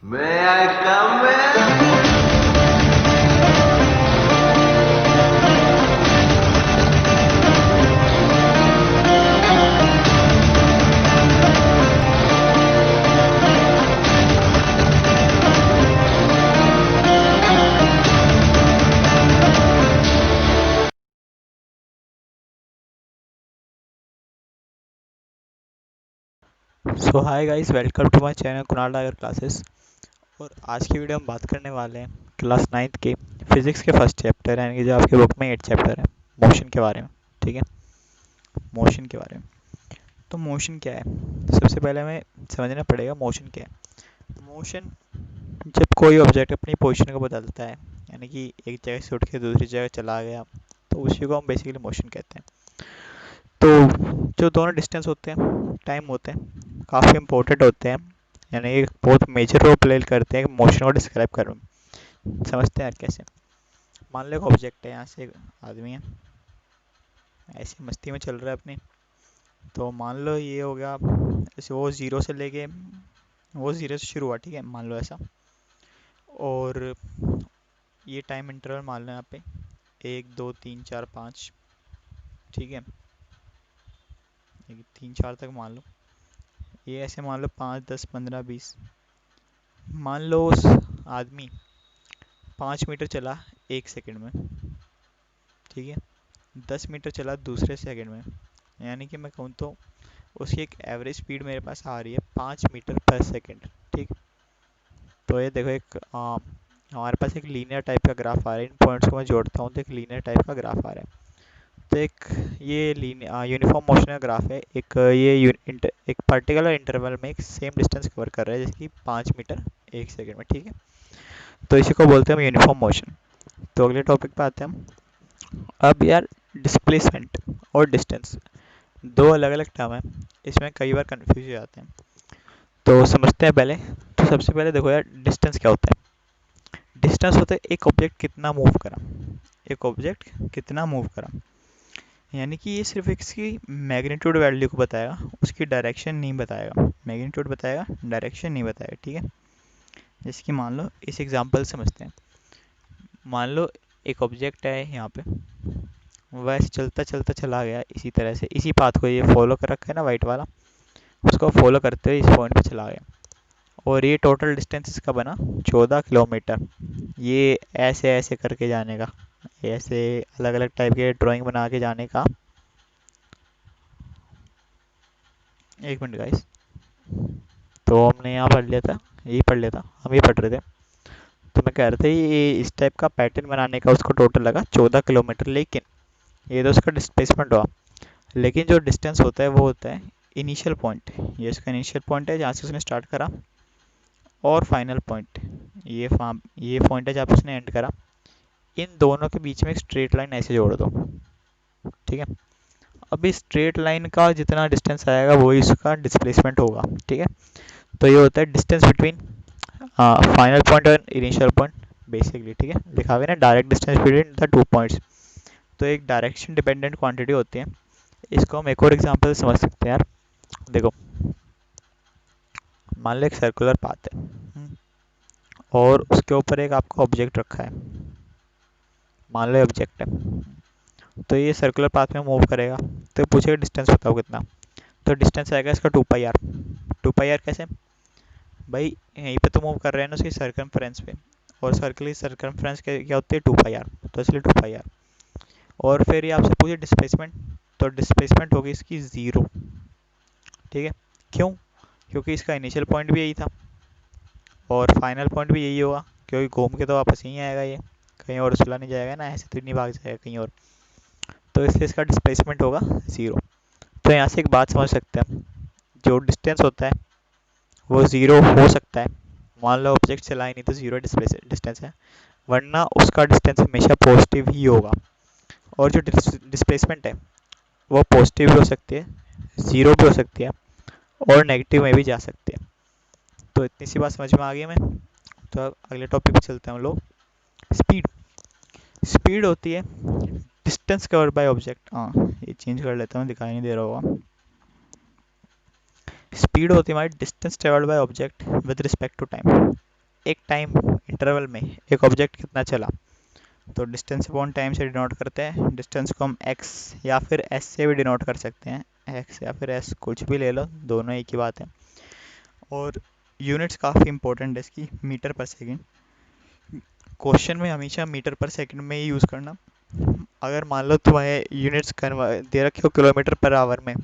May I come in? So hi guys, welcome to my channel Kunal Dagar classes. और आज की video हम बात करने वाले हैं क्लास नाइन्थ के फिजिक्स के फर्स्ट चैप्टर यानी कि जो आपके बुक में 8 चैप्टर है, मोशन के बारे में। ठीक है, मोशन के बारे में। तो मोशन क्या है, सबसे पहले हमें समझना पड़ेगा मोशन क्या है। मोशन जब कोई ऑब्जेक्ट अपनी पोजीशन को बदलता है, यानी कि एक जगह से उठ के दूसरी जगह चला गया, तो उसी को हम बेसिकली मोशन कहते हैं। तो जो दोनों डिस्टेंस होते हैं, टाइम होते हैं, काफ़ी इंपॉर्टेंट होते हैं, यानी एक बहुत मेजर रोल प्ले करते हैं मोशन को डिस्क्राइब करने में। समझते हैं यार कैसे। मान लो एक ऑब्जेक्ट है, यहाँ से एक आदमी है, ऐसी मस्ती में चल रहा है अपनी। तो मान लो ये हो गया, जैसे वो ज़ीरो से लेके, वो ज़ीरो से शुरू हुआ, ठीक है, मान लो ऐसा। और ये टाइम इंटरवल मान लो यहाँ पे 1 2 3 4 5, ठीक है, 1 3 4 तक मान लो। ये ऐसे मान लो 5 10 15 20। मान लो उस आदमी 5 मीटर चला 1 सेकंड में, ठीक है, 10 मीटर चला दूसरे सेकंड में, यानी कि मैं कहूँ तो उसकी एक एवरेज स्पीड मेरे पास आ रही है 5 मीटर पर सेकंड। ठीक। तो ये देखो एक हमारे पास एक लीनियर टाइप का ग्राफ आ रहा है। इन पॉइंट्स को मैं जोड़ता हूँ तो एक लीनियर टाइप का ग्राफ आ रहा है। तो एक ये यूनिफॉर्म मोशन का ग्राफ है। एक एक पर्टिकुलर इंटरवल में एक सेम डिस्टेंस कवर कर रहा है, जैसे कि 5 मीटर 1 सेकंड में। ठीक है, तो इसी को बोलते हैं हम यूनिफॉर्म मोशन। तो अगले टॉपिक पे आते हैं हम। अब यार, डिस्प्लेसमेंट और डिस्टेंस दो अलग अलग टर्म है, इसमें कई बार कंफ्यूज हो जाते हैं। तो समझते हैं पहले। तो सबसे पहले देखो यार, डिस्टेंस क्या होता है। डिस्टेंस होता है एक ऑब्जेक्ट कितना मूव करा, एक ऑब्जेक्ट कितना मूव करा, यानी कि ये सिर्फ इसकी मैग्नीट्यूड वैल्यू को बताएगा, उसकी डायरेक्शन नहीं बताएगा। मैग्नीट्यूड बताएगा, डायरेक्शन नहीं बताएगा। ठीक है, जैसे कि मान लो इस एग्जांपल समझते हैं। मान लो एक ऑब्जेक्ट है यहाँ पे, वह चलता चलता चला गया इसी तरह से, इसी पाथ को ये फॉलो कर रखा है ना वाइट वाला, उसको फॉलो करते हुए इस पॉइंट पे चला गया। और ये टोटल डिस्टेंस इसका बना 14 किलोमीटर। ये ऐसे ऐसे करके जाने का, ऐसे अलग अलग टाइप के ड्राइंग बना के जाने का। एक मिनट गाइस, तो हमने यहाँ पढ़ लिया था, यही पढ़ लिया था, हम ये पढ़ रहे थे। तो मैं कह रहा था ये इस टाइप का पैटर्न बनाने का उसको टोटल लगा 14 किलोमीटर। लेकिन ये तो उसका डिस्प्लेसमेंट हुआ, लेकिन जो डिस्टेंस होता है वो होता है इनिशियल पॉइंट। ये इसका इनिशियल पॉइंट है जहाँ से उसने स्टार्ट करा, और फाइनल पॉइंट ये पॉइंट है जहाँ पे उसने एंड करा। इन दोनों के बीच में एक स्ट्रेट लाइन ऐसे जोड़ दो। ठीक है, अब इस स्ट्रेट लाइन का जितना डिस्टेंस आएगा वही इसका डिस्प्लेसमेंट होगा। ठीक है, तो ये होता है डिस्टेंस बिटवीन फाइनल पॉइंट और इनिशियल पॉइंट बेसिकली। ठीक है, लिखा हुआ है ना, direct distance between the 2 points. तो एक डायरेक्शन डिपेंडेंट क्वांटिटी होती है। इसको हम एक और एग्जांपल से समझ सकते हैं यार। देखो, मान लो एक सर्कुलर पाथ है, और उसके ऊपर एक आपका ऑब्जेक्ट रखा है। मान लो ऑब्जेक्ट है, तो ये सर्कुलर पाथ में मूव करेगा। तो पूछेगा डिस्टेंस बताओ कितना। तो डिस्टेंस आएगा इसका 2 पाई आर। 2 पाई आर कैसे भाई, यहीं पे तो मूव कर रहे हैं ना उसकी सर्कमफ्रेंस पे, और सर्कल की सर्कमफ्रेंस क्या होती है 2 पाई आर, तो इसलिए 2 पाई आर। और फिर ये आपसे पूछे डिस्प्लेसमेंट, तो डिस्प्लेसमेंट होगी इसकी ज़ीरो। ठीक है, क्यों? क्योंकि इसका इनिशियल पॉइंट भी यही था, और फाइनल पॉइंट भी यही होगा, क्योंकि घूम के तो वापस यहीं आएगा ये, कहीं और चला नहीं जाएगा ना, ऐसे तो नहीं भाग जाएगा कहीं और। तो इसलिए इसका डिस्प्लेसमेंट होगा ज़ीरो। तो यहाँ से एक बात समझ सकते हैं, जो डिस्टेंस होता है वो ज़ीरो हो सकता है। मान लो ऑब्जेक्ट चला ही नहीं तो ज़ीरो डिस्टेंस है, वरना उसका डिस्टेंस हमेशा पॉजिटिव ही होगा। और जो डिस्प्लेसमेंट है वो पॉजिटिव भी हो सकती है, ज़ीरो भी हो सकती है, और नेगेटिव में भी जा सकती है। तो इतनी सी बात समझ में आ गई हमें। तो अब अगले टॉपिक पे चलते हैं हम लोग। स्पीड। स्पीड होती है डिस्टेंस कवर्ड बाय ऑब्जेक्ट। हाँ, ये चेंज कर लेता हूँ, दिखाई नहीं दे रहा होगा। स्पीड होती है हमारी distance travelled by object with respect to time. एक टाइम इंटरवल में एक ऑब्जेक्ट कितना चला, तो डिस्टेंस अपॉन टाइम से डिनोट करते हैं। डिस्टेंस को हम एक्स या फिर एस से भी डिनोट कर सकते हैं, एक्स या फिर एस कुछ भी ले लो, दोनों एक ही बात है। और यूनिट्स काफ़ी इंपॉर्टेंट है इसकी, मीटर पर सेकेंड। क्वेश्चन में हमेशा मीटर पर सेकंड में ही यूज़ करना। अगर मान लो तुम्हें यूनिट्स दे रखे हो किलोमीटर पर आवर में,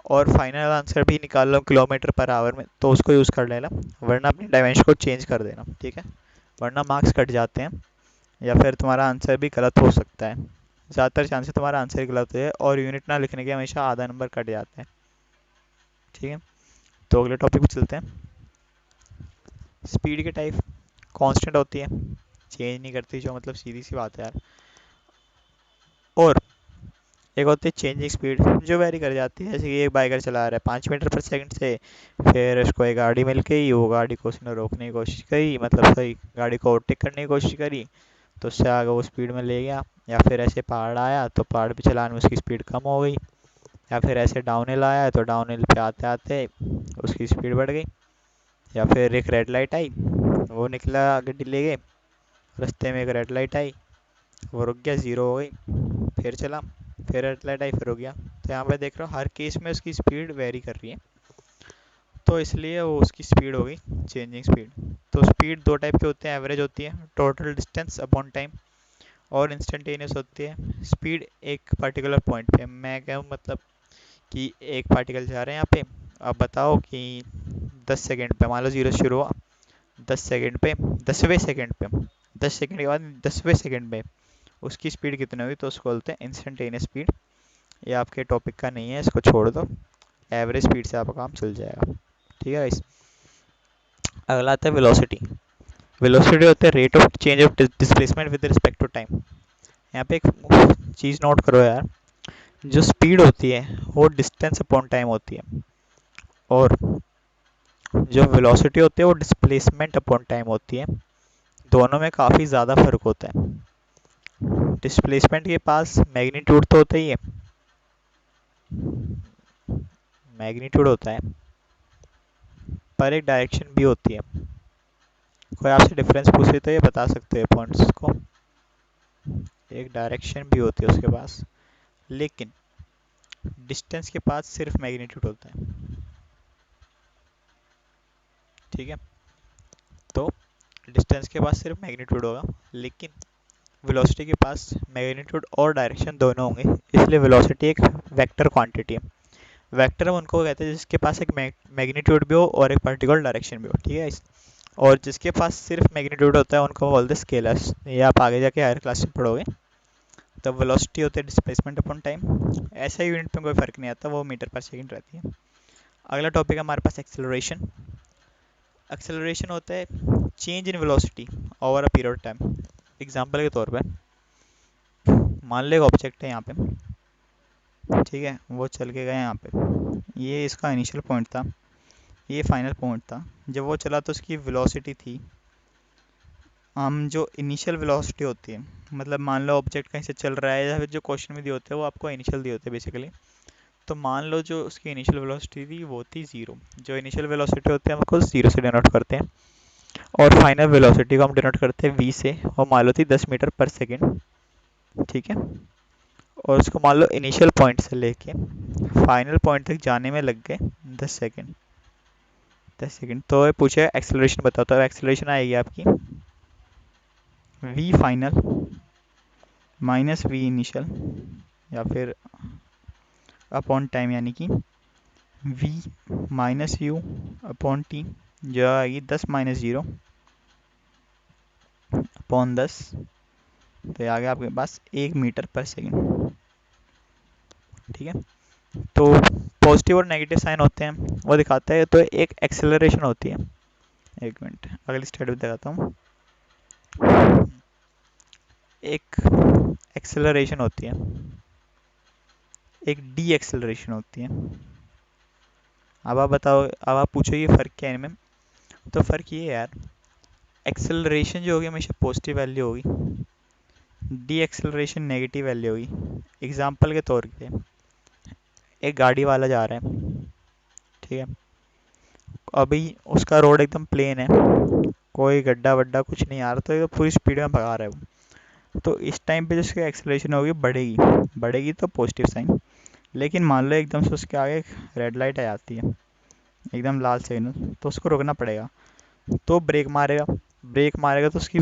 और फाइनल आंसर भी निकाल लो किलोमीटर पर आवर में, तो उसको यूज़ कर लेना, वरना अपने डायमेंशन को चेंज कर देना, ठीक है। वरना मार्क्स कट जाते हैं, या फिर तुम्हारा आंसर भी गलत हो सकता है। ज़्यादातर चांस है तुम्हारा आंसर ही गलत हो जाए, और यूनिट ना लिखने के हमेशा आधा नंबर कट जाता है, ठीक है। तो अगले टॉपिक पे चलते हैं। स्पीड के टाइप कांस्टेंट होती है, चेंज नहीं करती, जो मतलब सीधी सी बात है यार। और एक होती है चेंजिंग स्पीड, जो वेरी कर जाती है। जैसे कि एक बाइकर चला रहा है 5 मीटर पर सेकंड से, फिर उसको एक गाड़ी मिल गई, वो गाड़ी को उसने रोकने की कोशिश करी, मतलब सही गाड़ी को ओवरटेक करने की कोशिश करी, तो उससे आगे वो स्पीड में ले गया। या फिर ऐसे पहाड़ आया तो पहाड़ पे चलाने में उसकी स्पीड कम हो गई। या फिर ऐसे डाउन हिल आया तो डाउन हिल पे आते आते उसकी स्पीड बढ़ गई। या फिर एक रेड लाइट आई, वो निकला गड्डी ले गए, रास्ते में एक रेड लाइट आई, वो रुक गया, ज़ीरो हो गई, फिर चला, फिर रेड लाइट आई, फिर रुक गया। तो यहाँ पे देख रहे हो हर केस में उसकी स्पीड वेरी कर रही है, तो इसलिए वो उसकी स्पीड होगी चेंजिंग स्पीड। तो स्पीड दो टाइप की होती है, एवरेज होती है टोटल डिस्टेंस अपॉन टाइम, और इंस्टेंटेनियस होती है स्पीड एक पर्टिकुलर पॉइंट पे। मैं कहूँ मतलब कि एक पार्टिकल जा रहे हैं यहाँ पे, अब बताओ कि 10 सेकेंड पे, मान लो जीरो से शुरू हुआ, 10 सेकेंड पे, 10वें सेकेंड पे, 10 सेकेंड के बाद 10वें सेकेंड पे उसकी स्पीड कितनी होगी, तो उसको बोलते हैं इंस्टेंटेनियस स्पीड। ये आपके टॉपिक का नहीं है, इसको छोड़ दो, एवरेज स्पीड से आपका काम चल जाएगा, ठीक है गाइस। अगला आता है वेलोसिटी। वेलोसिटी होता है rate of change of displacement with respect to time. यहाँ पे एक चीज़ नोट करो यार, जो स्पीड होती है वो डिस्टेंस अपॉन टाइम होती है, और जो वेलोसिटी होती है वो डिस्प्लेसमेंट अपॉन टाइम होती है। दोनों में काफ़ी ज़्यादा फर्क होता है। डिस्प्लेसमेंट के पास मैग्नीट्यूड तो होता ही है, मैग्नीट्यूड होता है, पर एक डायरेक्शन भी होती है। कोई आपसे डिफरेंस पूछे तो ये बता सकते हो पॉइंट्स को, एक डायरेक्शन भी होती है उसके पास, लेकिन डिस्टेंस के पास सिर्फ मैग्नीट्यूड होता है, ठीक है। तो डिस्टेंस के पास सिर्फ मैग्नीट्यूड होगा, लेकिन वेलोसिटी के पास मैग्नीट्यूड और डायरेक्शन दोनों होंगे, इसलिए वेलोसिटी एक वेक्टर क्वांटिटी है। वेक्टर हम उनको कहते हैं जिसके पास एक मैग्नीट्यूड भी हो और एक पर्टिकुलर डायरेक्शन भी हो, ठीक है। और जिसके पास सिर्फ मैग्नीट्यूड होता है उनको बोलते हैं स्केलर्स, ये आप आगे जाके हायर क्लास में पढ़ोगे। तो वेलोसिटी होती है डिस्प्लेसमेंट अपॉन टाइम, ऐसा यूनिट में कोई फर्क नहीं आता, वो मीटर पर सेकंड रहती है। अगला टॉपिक है हमारे पास एक्सेलरेशन। एक्सेलरेशन होता है change in velocity over a period of time. Example के तौर पे मान लो एक ऑब्जेक्ट है यहाँ पे, ठीक है, वो चल के गए यहाँ पे, ये इसका इनिशियल पॉइंट था, ये फाइनल पॉइंट था। जब वो चला तो उसकी वेलोसिटी थी, हम जो इनिशियल वेलोसिटी होती है, मतलब मान लो ऑब्जेक्ट कहीं से चल रहा है, या फिर जो क्वेश्चन में दिए होते हैं वो आपको इनिशियल दिए होते हैं बेसिकली। तो मान लो जो उसकी इनिशियल वेलोसिटी थी वो थी ज़ीरो। जो इनिशियल वेलोसिटी होती है हम उसको ज़ीरो से डिनोट करते हैं, और फाइनल वेलोसिटी को हम डिनोट करते हैं वी से, और मान लो थी 10 मीटर पर सेकेंड, ठीक है। और उसको मान लो इनिशियल पॉइंट से लेके फाइनल पॉइंट तक जाने में लग गए 10 सेकेंड। 10 सेकेंड तो ये पूछे एक्सेलरेशन बताओ, तो एक्सेलरेशन आएगी आपकी v final minus v initial, या फिर अपॉन टाइम, यानी कि v minus u upon t, जो आएगी 10 - 0 अपॉन 10, तो ये आ गया आपके पास 1 मीटर पर सेकेंड, ठीक है। तो पॉजिटिव और नेगेटिव साइन होते हैं, वो दिखाता है, तो एक एक्सेलरेशन होती है। एक मिनट, अगली स्लाइड में दिखाता हूँ। एक एक्सेलरेशन होती है, एक डी एक्सेलरेशन होती है। अब आप बताओ, अब आप पूछो ये फ़र्क क्या है इनमें। तो फ़र्क ये है यार, एक्सेलरेशन जो होगी हमेशा पॉजिटिव वैल्यू होगी, डी एक्सेलरेशन नेगेटिव वैल्यू होगी। एग्जांपल के तौर पे एक गाड़ी वाला जा रहा है, ठीक है, अभी उसका रोड एकदम प्लेन है, कोई गड्ढा वड्ढा कुछ नहीं आ रहा, तो ये पूरी स्पीड में भगा रहा है वो। तो इस टाइम पे जो उसकी एक्सेलरेशन होगी बढ़ेगी, बढ़ेगी तो पॉजिटिव साइन। लेकिन मान लो एकदम से उसके आगे रेड लाइट आ जाती है, एकदम लाल सिग्नल, तो उसको रुकना पड़ेगा। तो ब्रेक मारेगा, ब्रेक मारेगा तो उसकी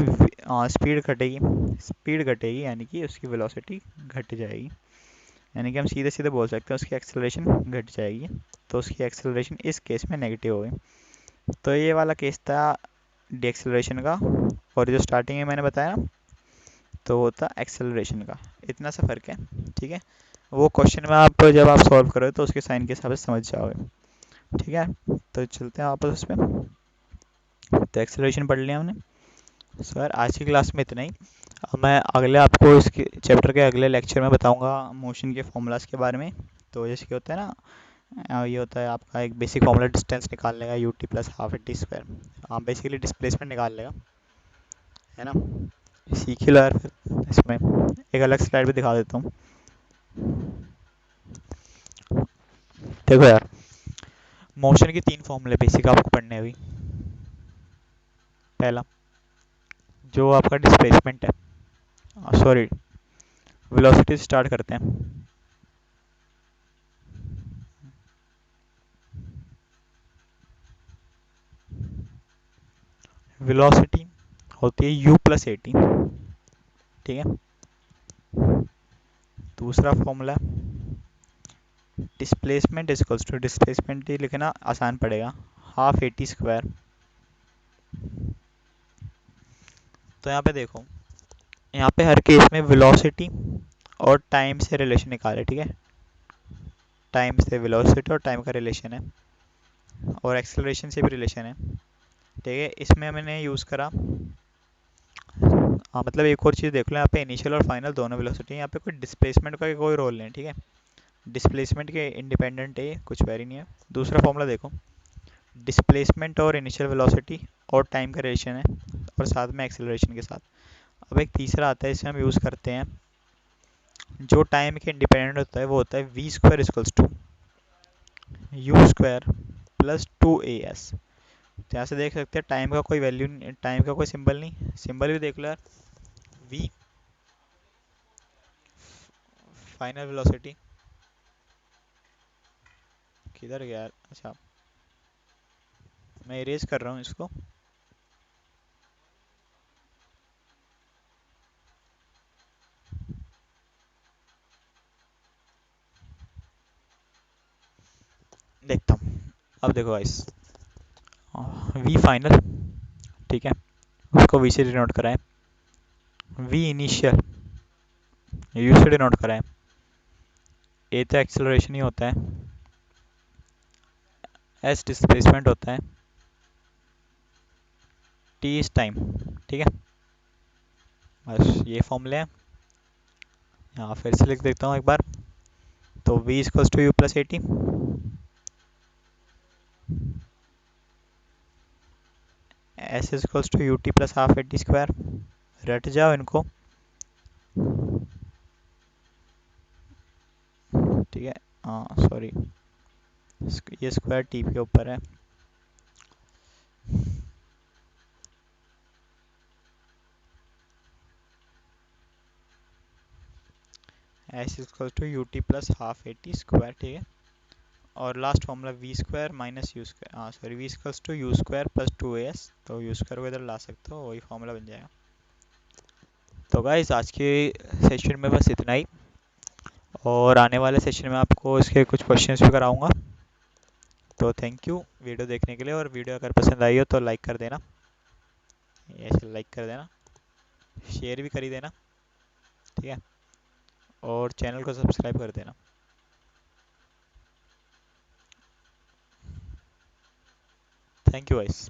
स्पीड घटेगी, स्पीड घटेगी यानी कि उसकी वेलोसिटी घट जाएगी, यानी कि हम सीधे सीधे बोल सकते हैं उसकी एक्सेलरेशन घट जाएगी। तो उसकी एक्सेलरेशन इस केस में नेगेटिव होगी। तो ये वाला केस था डीएक्सेलरेशन का। और जो स्टार्टिंग में मैंने बताया ना, तो वो था एक्सेलरेशन का। इतना सा फ़र्क है, ठीक है। वो क्वेश्चन में आप जब आप सॉल्व करोगे तो उसके साइन के हिसाब से समझ जाओगे, ठीक है। तो चलते हैं वापस उस पर। तो एक्सेलरेशन पढ़ लिया हमने। सर आज की क्लास में इतना ही। अब मैं अगले आपको इसके चैप्टर के अगले लेक्चर में बताऊंगा मोशन के फॉर्मूलाज के बारे में। तो जैसे कि होता है ना, ये होता है आपका एक बेसिक फॉर्मूला डिस्टेंस निकालने का, UT plus half a t square. हाँ, बेसिकली डिस्प्लेसमेंट निकाल लेगा, है ना। सीख ही लो यार फिर। इसमें एक अलग स्लाइड भी दिखा देता हूँ। देखो यार, मोशन के 3 फॉर्मूले बेसिक आपको पढ़ने हैं अभी। पहला, जो आपका डिस्प्लेसमेंट है, सॉरी वेलोसिटी से स्टार्ट करते हैं। वेलोसिटी होती है u प्लस ए टी, ठीक है। दूसरा formula, displacement equals to, displacement ही लिखना आसान पड़ेगा, हाफ ए टी स्क्वायर। तो यहाँ पे देखो, यहाँ पे हर केस में वेलोसिटी और टाइम से रिलेशन निकाले, ठीक है। टाइम से वेलोसिटी और टाइम का रिलेशन है, और एक्सेलरेशन से भी रिलेशन है, ठीक है। इसमें मैंने यूज़ करा, हाँ मतलब एक और चीज़ देख लो, यहाँ पे इनिशियल और फाइनल दोनों वेलोसिटी, यहाँ पे कोई डिस्प्लेसमेंट का कोई रोल नहीं है, ठीक है। डिस्प्लेसमेंट के इंडिपेंडेंट है, कुछ वेरी नहीं है। दूसरा फॉर्मूला देखो, डिस्प्लेसमेंट और इनिशियल वेलोसिटी और टाइम का रिलेशन है, और साथ में एक्सेलरेशन के साथ। अब एक तीसरा आता है, इसे हम यूज़ करते हैं, जो टाइम के इंडिपेंडेंट होता है, वो होता है v square equals to u square plus 2 AS। तो यहाँ से देख सकते हैं टाइम का कोई वैल्यू, टाइम का कोई सिंबल नहीं, सिंबल भी देख लो यार, वी फाइनल वेलोसिटी, किधर गया यार, अच्छा मैं इरेज कर रहा हूँ इसको। देखता हूँ, अब देखो गाइस, वी फाइनल, ठीक है, उसको वी से डिनोट कराएं। वी इनिशियल यू से डिनोट कराएं। ए तो एक्सेलरेशन ही होता है, एस डिस्प्लेसमेंट होता है, टी इज टाइम, ठीक है। बस ये फॉर्मूले हैं। यहाँ फिर से लिख देता हूँ एक बार। तो v equals to u plus a t, s equals to u t plus half a t square. रट जाओ इनको, ठीक है। हाँ सॉरी, ये स्क्वायर टी के ऊपर है। S equals to u t plus half a t square, ठीक है। और last formula v square minus u square, हाँ sorry, v equals to u square plus 2 AS। तो यू स्क्वायर को इधर ला सकते हो, वही फॉर्मूला बन जाएगा। तो गाइस आज के सेशन में बस इतना ही, और आने वाले सेशन में आपको इसके कुछ क्वेश्चंस भी कराऊंगा। तो थैंक यू वीडियो देखने के लिए, और वीडियो अगर पसंद आई हो तो लाइक कर देना, ऐसे लाइक कर देना, शेयर भी कर ही देना, ठीक है। और चैनल को सब्सक्राइब कर देना। Thank you guys.